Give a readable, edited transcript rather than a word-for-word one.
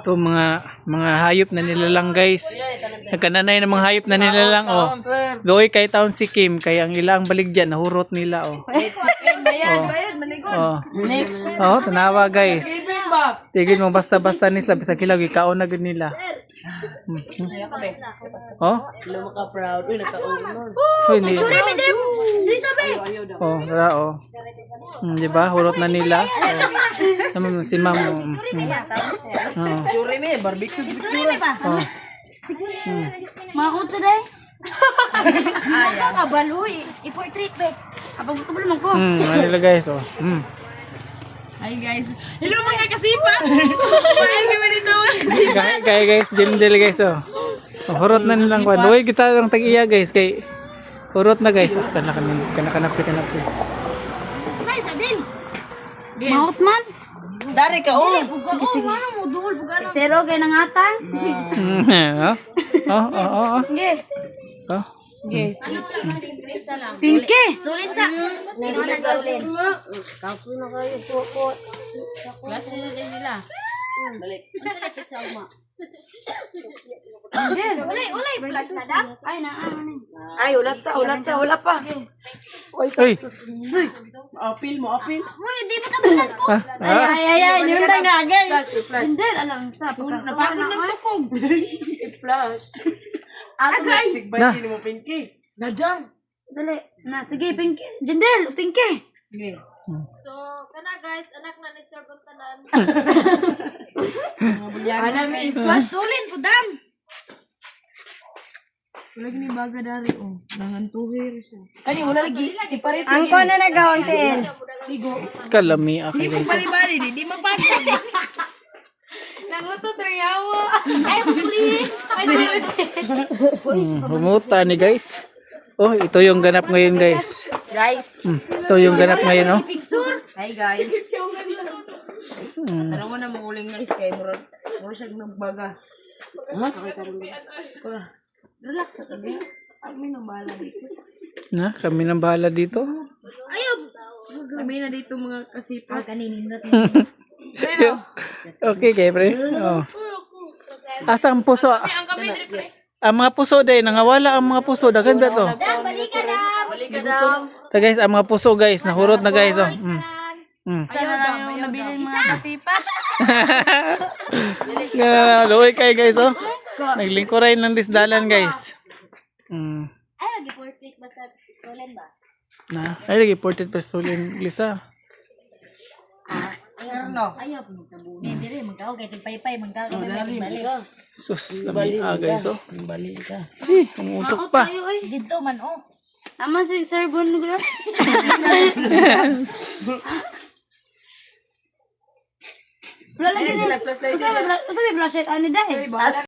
Ito mga hayop na nilalang guys. Nagkananay ng mga hayop na nilalang oh. Loy kay taon si Kim kay ang ilang baligyan nahurot nila oh. Oh. Next. Oh, tanawa guys. Tigil mo basta-basta nisla bisag kilaw gikaon na gid nila. Oh. Hello ka proud. Uy, nagka-unon. Hoy ni. Oh, ra oh. Di ba? Hurot na nila. Naman si Ma'am. Oh. Jure me, barbecue barbecue. Oh. Makakot sa day. Ayaw ka baloy. I-portrait be. Abang gusto mo naman ko. Manila guys oh. Hi guys. Hello mga kasipat. Paano kami dito? Kaya guys, Jindel guys oh. Oh, hurot na nilang kwan. Uy, kita lang tag-iya guys kay hurot na guys. Kanap. Smile sa din. Mahot man. Dari ka oh. Sige, sige. Ano mo duhol bugana. Zero kay nangatan. Oh. Sige. Oh. Okay. Pinky. Sulit sa. Sulit. Kapo na kayo po. Klase na din nila. Balik. Ulay, flash na dam. Ay na. Ay, ulat sa, wala pa. Uy. Apil mo, apil. Uy, di mo tabunan ko. Ay, niunday na agay. Flash. Hindi, alam sa. Napagod ng tukog. I-flash. Agay! Tigbayin mo, Pinky. Nadang. Dali. Na, sige, Pinky. Jindel, Pinky. Okay. So, kana guys, anak na ni Sir Buntanan. Ana may i-flash. Sulit po, dam. Wala ni baga dari, oh. Dangan tuhir siya. Kani, wala lagi. Si Parit. Angko na nag-auntin. Sigo. Kalami ako Sige, guys. pali-bali. Di mapagod. Nanguto yawa. Ay, please. Ay, Humuta ni guys. Oh, ito yung ganap ngayon guys. Guys. Ito yung ganap ngayon oh. picture. Hi, guys. Tanong mo na manguling guys. Kaya mura siya nagbaga. Relax sa tabi. Kami nang bahala dito. Na, kami nang bahala dito. Kami na dito mga kasipat. Kaninindot. Okay, kay pre. Oh. Asang puso? Ang mga puso day, nangawala ang mga puso. Dagan ba to? Dam, balik ka dam. Balik ka daw. Ta guys, ang mga puso guys, nahurot na guys oh. Sana lang yung nabili mga kasipa. Luoy kay guys oh. Naglingkuray ng disdalan guys. Ay, lagi portrait basta pistolen ba? Ay lagi portrait pistolin Lisa. Ano? Ayaw, magtabunin. Dire, magkao kay tigpaypay, magkao kay balik. Sus, lami guys oh. Balik ka. Umusok pa. Dito man, oh. Ama si Sir Bon. Wala lagi sila. Usabi flashlight, ano dahil?